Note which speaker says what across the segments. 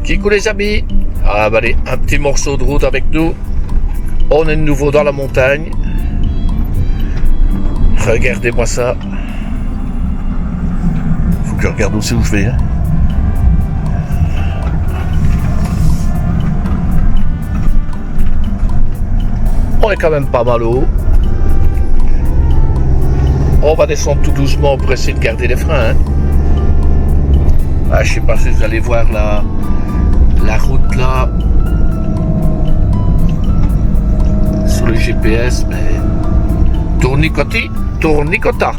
Speaker 1: Kikou les amis. Ah bah allez, un petit morceau de route avec nous. On est de nouveau dans la montagne. Regardez-moi ça. Faut que je regarde aussi où je vais. Hein. On est quand même pas mal haut. On va descendre tout doucement pour essayer de garder les freins. Hein. Ah, je sais pas si vous allez voir la route là sur le GPS, mais tournicota.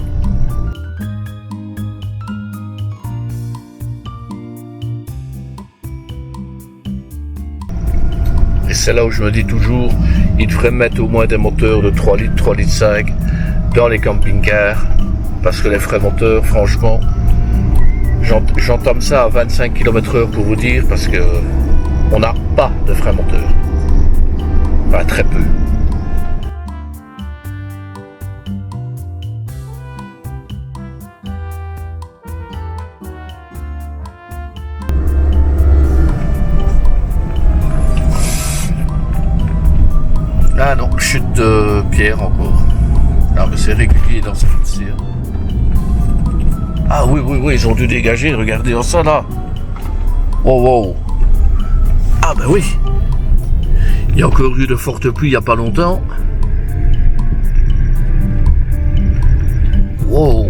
Speaker 1: Et c'est là où je me dis toujours, ils devraient mettre au moins des moteurs de 3 litres, 3 litres 5 dans les camping-cars, parce que les frais moteurs, franchement, j'entame ça à 25 km/h pour vous dire, parce que on n'a pas de frein moteur. Enfin, très peu. Ah non, chute de pierre encore. Non mais c'est régulier dans ce route-ci. Ah oui, ils ont dû dégager, regardez en ça là. Wow. Ah ben oui. Il y a encore eu de fortes pluies il n'y a pas longtemps. Wow.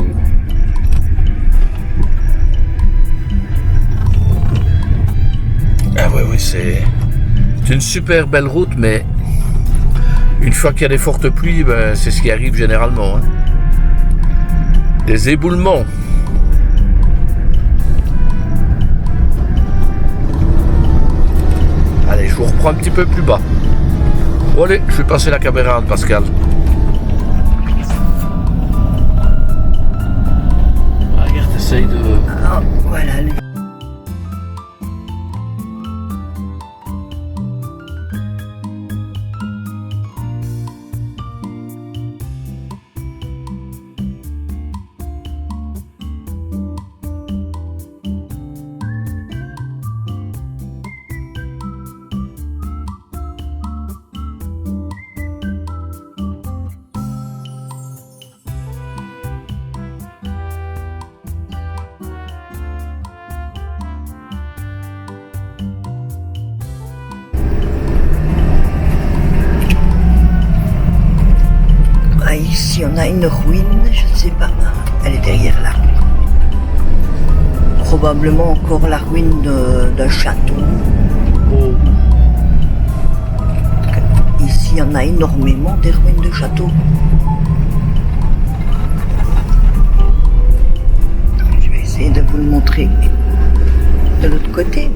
Speaker 1: Ah oui, c'est une super belle route, mais une fois qu'il y a des fortes pluies, ben, c'est ce qui arrive généralement. Hein. Des éboulements. Allez, je vous reprends un petit peu plus bas. Bon, allez, je vais passer la caméra de Pascal. Regarde, essaye de...
Speaker 2: Ah, voilà lui. Ici on a une ruine, je ne sais pas, elle est derrière là. Probablement encore la ruine d'un château.
Speaker 1: Oh.
Speaker 2: Ici il y en a énormément des ruines de châteaux. Je vais essayer de vous le montrer de l'autre côté.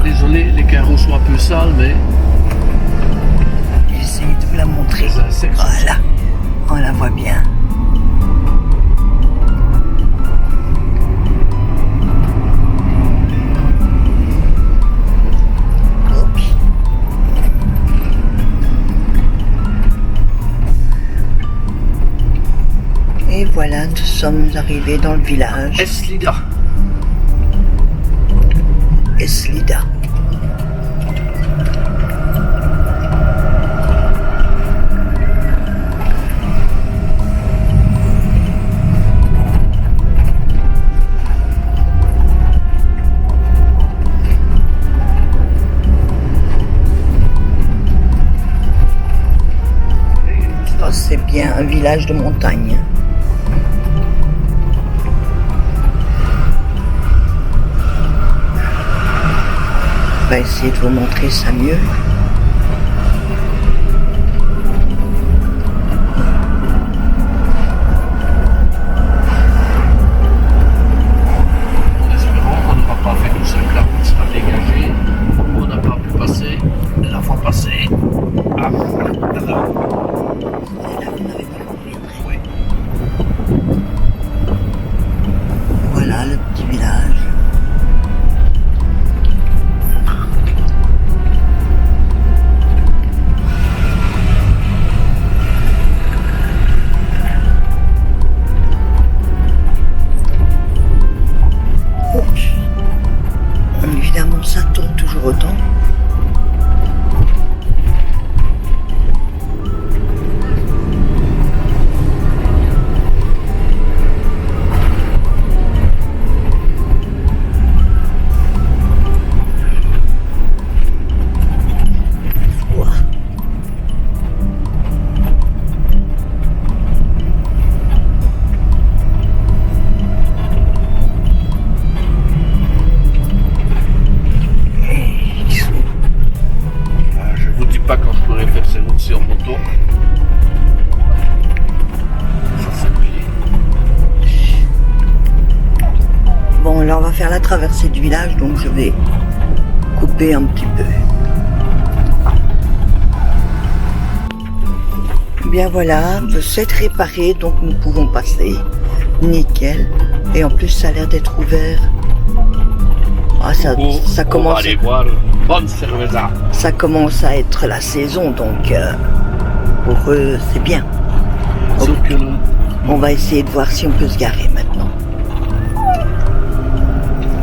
Speaker 1: Désolé, les carreaux sont un peu sales, mais...
Speaker 2: J'essaie de vous la montrer. Voilà, on la voit bien. Hop. Et voilà, nous sommes arrivés dans le village.
Speaker 1: Eslida.
Speaker 2: Eslida. C'est bien un village de montagne. On va essayer de vous montrer ça mieux.
Speaker 1: En espérant qu'on n'aura pas fait tout ça, que la route sera dégagée. On n'a pas pu passer la fois passée. Ah, voilà.
Speaker 2: Et là, vous n'avez pas compris.
Speaker 1: Oui.
Speaker 2: on va faire la traversée du village, donc je vais couper un petit peu. Bien voilà, c'est réparé, donc nous pouvons passer. Nickel. Et en plus, ça a l'air d'être ouvert. Ah, ça commence.
Speaker 1: On va aller voir bonne cerveza.
Speaker 2: Ça commence à être la saison, donc pour eux, c'est bien.
Speaker 1: Sauf que nous,
Speaker 2: on va essayer de voir si on peut se garer maintenant.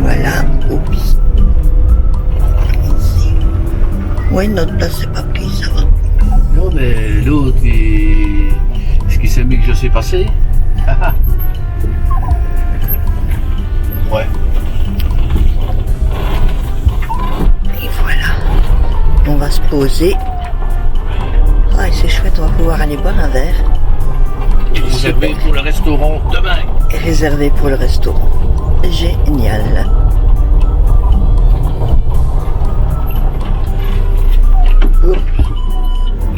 Speaker 2: Voilà. Oups. Ici. Oui, notre place c'est pas pris, ça va.
Speaker 1: non, mais l'autre, est-ce qu'il s'est mis que je sais passer? Ouais.
Speaker 2: Et voilà. On va se poser. Ah, c'est chouette, on va pouvoir aller boire un verre.
Speaker 1: Et réservé pour le restaurant demain.
Speaker 2: Et réservé pour le restaurant. Génial. Oups.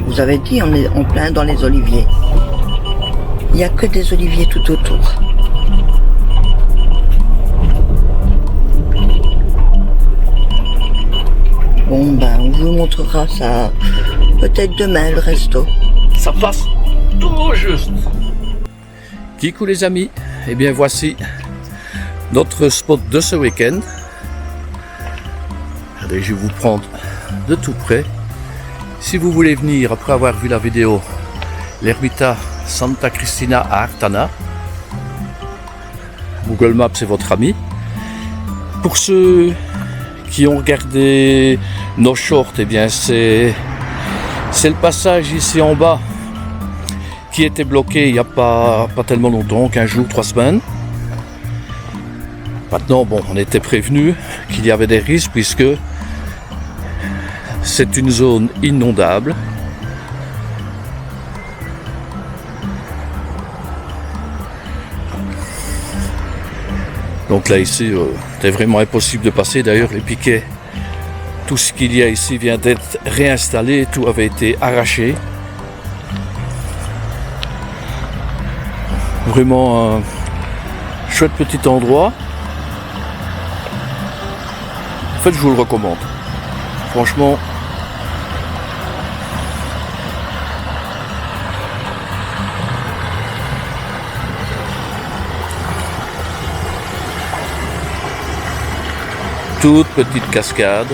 Speaker 2: Vous avez dit, on est en plein dans les oliviers. Il n'y a que des oliviers tout autour. Bon ben, on vous montrera ça peut-être demain, le resto.
Speaker 1: Ça passe tout juste. Kikou les amis, et bien voici notre spot de ce week-end. Allez, je vais vous prendre de tout près. Si vous voulez venir après avoir vu la vidéo, l'Ermita Santa Cristina à Artana, Google Maps est votre ami. Pour ceux qui ont regardé nos shorts, eh bien c'est le passage ici en bas qui était bloqué il n'y a pas tellement longtemps, 15 jours, 3 semaines. Maintenant, bon, on était prévenu qu'il y avait des risques puisque c'est une zone inondable. Donc là ici, c'est vraiment impossible de passer. D'ailleurs, les piquets, tout ce qu'il y a ici vient d'être réinstallé, tout avait été arraché. Vraiment un chouette petit endroit. En fait, je vous le recommande. Franchement, toute petite cascade,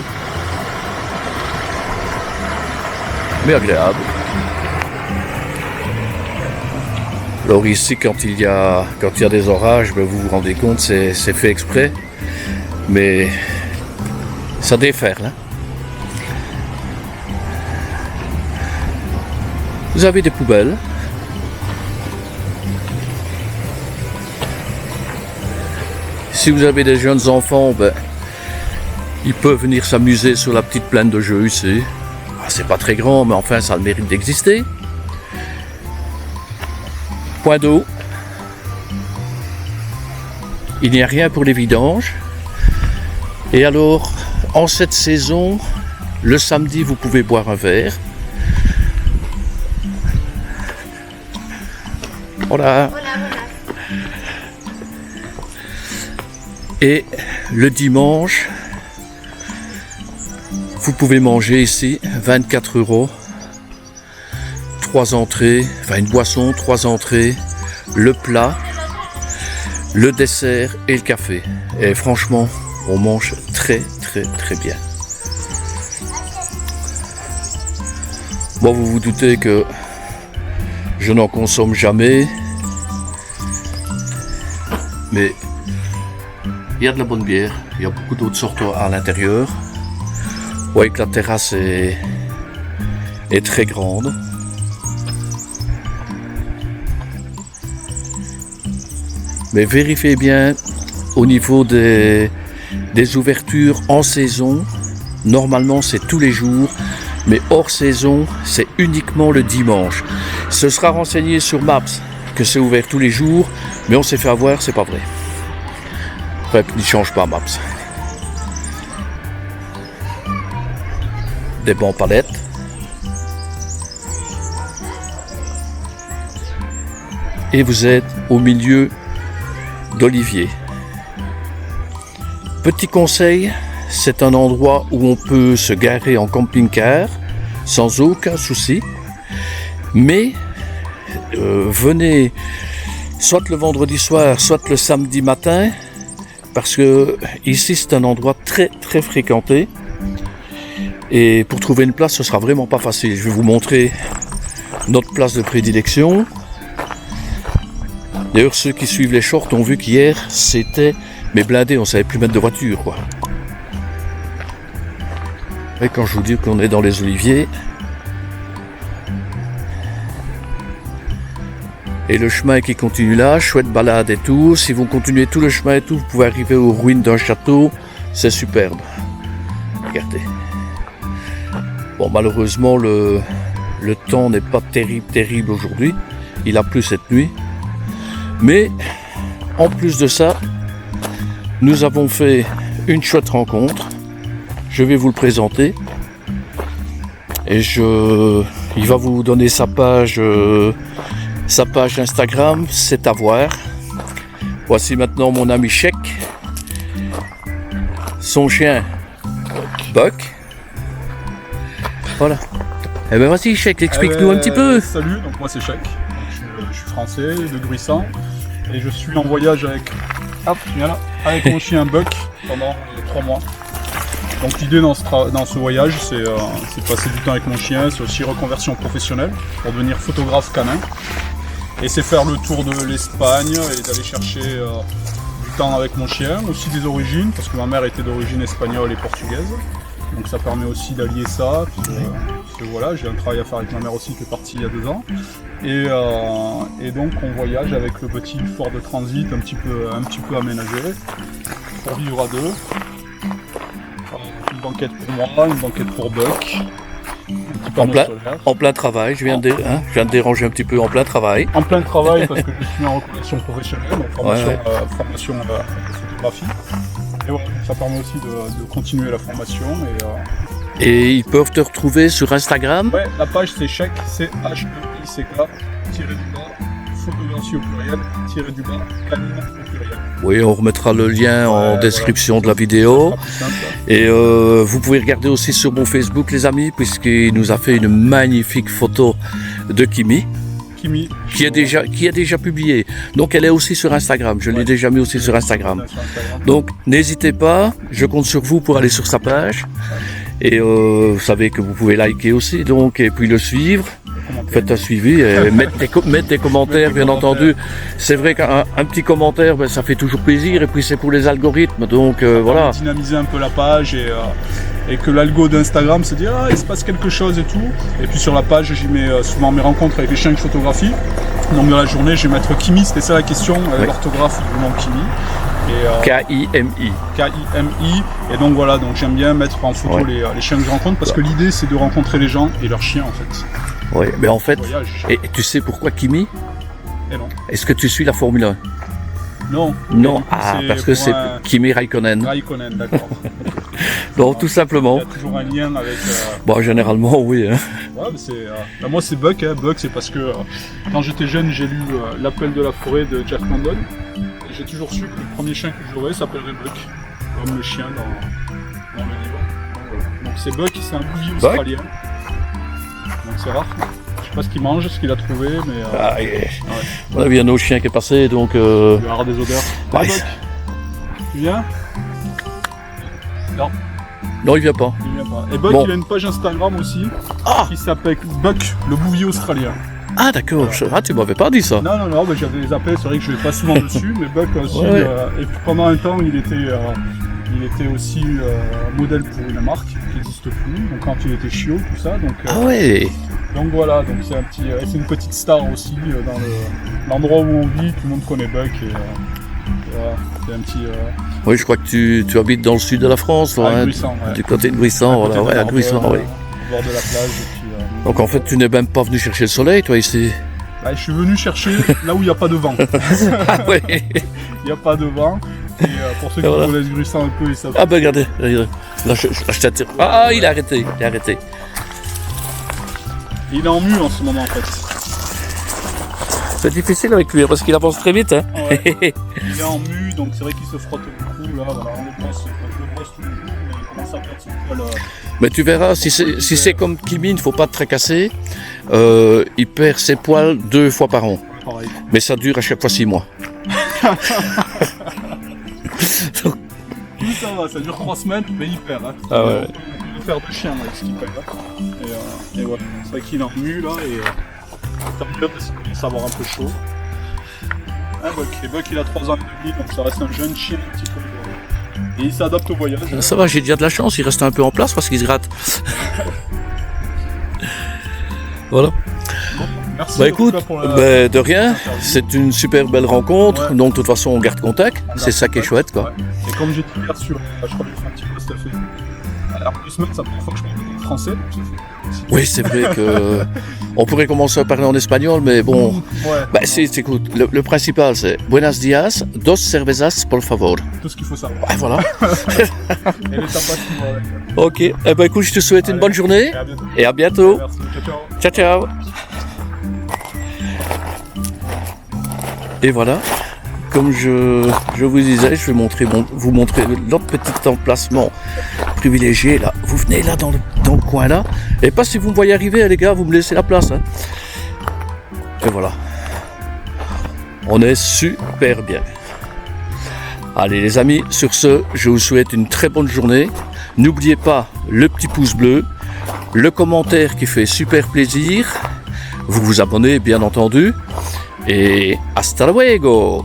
Speaker 1: mais agréable. Alors ici, quand il y a des orages, ben vous vous rendez compte, c'est fait exprès, mais ça déferle. Hein. Vous avez des poubelles. Si vous avez des jeunes enfants, ben, ils peuvent venir s'amuser sur la petite plaine de jeu ici. C'est pas très grand, mais enfin, ça a le mérite d'exister. Point d'eau. Il n'y a rien pour les vidanges. Et alors, en cette saison, le samedi, vous pouvez boire un verre. Voilà. Et le dimanche, vous pouvez manger ici 24 €, 3 entrées, enfin une boisson, 3 entrées, le plat, le dessert et le café. Et franchement, on mange très bien. Bon, vous vous doutez que je n'en consomme jamais, mais il y a de la bonne bière, il y a beaucoup d'autres sortes à l'intérieur. Vous voyez que la terrasse est très grande. Mais vérifiez bien au niveau des ouvertures en saison. Normalement c'est tous les jours, mais hors saison c'est uniquement le dimanche. Ce sera renseigné sur Maps que c'est ouvert tous les jours, mais on s'est fait avoir, c'est pas vrai. Enfin, il ne change pas Maps. Des bancs palettes. Et vous êtes au milieu d'oliviers. Petit conseil, c'est un endroit où on peut se garer en camping-car sans aucun souci. Mais venez soit le vendredi soir, soit le samedi matin, parce que ici c'est un endroit très très fréquenté. Et pour trouver une place, ce sera vraiment pas facile. Je vais vous montrer notre place de prédilection. D'ailleurs, ceux qui suivent les shorts ont vu qu'hier, c'était mais blindé, on savait plus mettre de voiture, quoi. Et quand je vous dis qu'on est dans les oliviers, et le chemin qui continue là, chouette balade et tout. Si vous continuez tout le chemin et tout, vous pouvez arriver aux ruines d'un château. C'est superbe. Regardez. Bon, malheureusement, le temps n'est pas terrible aujourd'hui. Il a plu cette nuit. Mais, en plus de ça, nous avons fait une chouette rencontre. Je vais vous le présenter. Et il va vous donner sa page Instagram, c'est à voir. Voici maintenant mon ami Chek. Son chien, Buck. Voilà. Eh ben voici Chek, explique-nous un petit peu.
Speaker 3: Salut, donc moi c'est Chek. Je suis français, de Gruissant. Et je suis en voyage avec mon chien Buck pendant 3 mois. Donc l'idée dans ce voyage, c'est de passer du temps avec mon chien, c'est aussi reconversion professionnelle pour devenir photographe canin. Et c'est faire le tour de l'Espagne et d'aller chercher du temps avec mon chien, aussi des origines, parce que ma mère était d'origine espagnole et portugaise. Donc ça permet aussi d'allier ça. Puis, voilà, j'ai un travail à faire avec ma mère aussi qui est partie il y a 2 ans. Et donc on voyage avec le petit Ford de Transit un petit peu aménagé pour vivre à 2. Une banquette pour moi, une banquette pour Buck.
Speaker 1: En plein travail, je viens de déranger un petit peu en plein travail.
Speaker 3: En plein travail parce que je suis en reconversion professionnelle, donc formation photographie. Et ouais, ça permet aussi de continuer la formation.
Speaker 1: Et ils peuvent te retrouver sur Instagram?
Speaker 3: Ouais, la page c'est Chek, CHEICK, photographie au pluriel, canine au pluriel.
Speaker 1: Oui, on remettra le lien en description de la vidéo. Et vous pouvez regarder aussi sur mon Facebook, les amis, puisqu'il nous a fait une magnifique photo de Kimi. Qui a déjà publié. Donc elle est aussi sur Instagram. Je l'ai déjà mis aussi sur Instagram. Donc n'hésitez pas, je compte sur vous pour aller sur sa page. Et vous savez que vous pouvez liker aussi, donc, et puis le suivre. Faites un suivi et mettez des commentaires, bien entendu. C'est vrai qu'un petit commentaire, ça fait toujours plaisir, et puis c'est pour les algorithmes, donc voilà.
Speaker 3: Dynamiser un peu la page et que l'algo d'Instagram se dit il se passe quelque chose et tout. Et puis sur la page, j'y mets souvent mes rencontres avec les chiens que je photographie. Donc dans la journée, je vais mettre Kimi, c'était ça la question, l'orthographe du nom Kimi.
Speaker 1: K-I-M-I.
Speaker 3: K-I-M-I. Et donc voilà, donc j'aime bien mettre en photo les chiens que je rencontre parce que l'idée c'est de rencontrer les gens et leurs chiens en fait.
Speaker 1: Oui, mais en fait, et tu sais pourquoi Kimi?
Speaker 3: Et non.
Speaker 1: Est-ce que tu suis la Formule 1?
Speaker 3: Non.
Speaker 1: Non, parce que c'est Kimi Raikkonen.
Speaker 3: Raikkonen, d'accord.
Speaker 1: Donc tout simplement.
Speaker 3: Il y a toujours un lien avec...
Speaker 1: Bon, généralement, oui. Hein.
Speaker 3: Ouais, mais moi c'est Buck. Buck, c'est parce que quand j'étais jeune, j'ai lu L'appel de la forêt de Jack London. Et j'ai toujours su que le premier chien que j'aurais s'appellerait Buck, comme le chien dans le livre. Donc c'est Buck, c'est un bouvier australien. Donc c'est rare. Je sais pas ce qu'il mange, ce qu'il a trouvé, mais...
Speaker 1: On a vu un autre chien qui est passé, donc... Il
Speaker 3: doit y avoir des odeurs.
Speaker 1: Ouais.
Speaker 3: Buck, tu viens? Non.
Speaker 1: Non, il vient pas.
Speaker 3: Et Buck, il a une page Instagram aussi, qui s'appelle Buck, le bouvier australien.
Speaker 1: Ah d'accord, tu m'avais pas dit ça.
Speaker 3: Non, mais j'avais les appels, c'est vrai que je vais pas souvent dessus, mais Buck aussi, et puis pendant un temps, il était aussi modèle pour une marque qui n'existe plus, donc quand il était chiot, tout ça. Donc voilà, donc c'est une petite star aussi dans l'endroit où on vit, tout le monde connaît Buck et voilà, c'est un petit...
Speaker 1: Oui, je crois que tu habites dans le sud de la France,
Speaker 3: Gruissant,
Speaker 1: du côté de Gruissant, à Gruissant, oui.
Speaker 3: Au bord de la plage. Et puis,
Speaker 1: donc en fait, tu n'es même pas venu chercher le soleil, toi, ici?
Speaker 3: Je suis venu chercher là où il n'y a pas de vent.
Speaker 1: Ah oui.
Speaker 3: Il n'y a pas de vent. Et pour ceux qui connaissent Gruissant un peu, ils savent.
Speaker 1: Ah ben regardez. Là, je t'attire. Ah, il a arrêté.
Speaker 3: Il est en mue en ce moment en fait.
Speaker 1: C'est difficile avec lui parce qu'il avance très vite. Hein.
Speaker 3: Ouais. Il est en mue, donc c'est vrai qu'il se frotte beaucoup. Là, voilà, on le brosse, je le brosse tous les jours, mais il commence à perdre son poil.
Speaker 1: Mais tu verras, si c'est comme Kimi, il ne faut pas te tracasser. Il perd ses poils 2 fois par an.
Speaker 3: Pareil.
Speaker 1: Mais ça dure à chaque fois 6 mois.
Speaker 3: Lui, ça va, ça dure 3 semaines, mais il perd. Hein.
Speaker 1: Ah ouais.
Speaker 3: On peut faire de chien avec ce qu'il perd. Et voilà, c'est vrai qu'il est en mue là, et ça me plaît parce qu'il commence à avoir un peu chaud. Un Buck, et Buck il a 3 ans et demi, donc ça reste un jeune chien un petit peu. Et il s'adapte au voyage.
Speaker 1: Ça va, j'ai déjà de la chance, il reste un peu en place parce qu'il se gratte. Voilà.
Speaker 3: Bon, merci
Speaker 1: Bah
Speaker 3: en tout
Speaker 1: écoute,
Speaker 3: cas pour la...
Speaker 1: de rien, c'est une super belle rencontre,
Speaker 3: Ouais.
Speaker 1: donc de toute façon on garde contact, c'est ça qui est chouette quoi.
Speaker 3: Ouais. Et comme j'ai dit hier sur, je crois que j'ai fait un petit post à fait. Alors, plus semaines, ça fait fois que je parle français. Donc ça fait...
Speaker 1: Oui, c'est vrai que on pourrait commencer à parler en espagnol, mais bon,
Speaker 3: Ouais,
Speaker 1: bah, écoute, le principal c'est Buenos días, dos cervezas por favor.
Speaker 3: tout ce qu'il faut savoir.
Speaker 1: Ouais, voilà.
Speaker 3: Et les tapas, ouais.
Speaker 1: Ok, eh ben écoute, je te souhaite une
Speaker 3: Allez.
Speaker 1: bonne journée
Speaker 3: Et à bientôt.
Speaker 1: et à bientôt.
Speaker 3: Merci, ciao, ciao.
Speaker 1: Ciao, ciao. Et voilà, comme je vous disais, je vais vous montrer notre petit emplacement privilégié. Là, vous venez là dans le coin là. Et pas si vous me voyez arriver, les gars, vous me laissez la place. Hein. Et voilà. On est super bien. Allez les amis, sur ce, je vous souhaite une très bonne journée. N'oubliez pas le petit pouce bleu, le commentaire qui fait super plaisir. Vous vous abonnez bien entendu. Et hasta luego!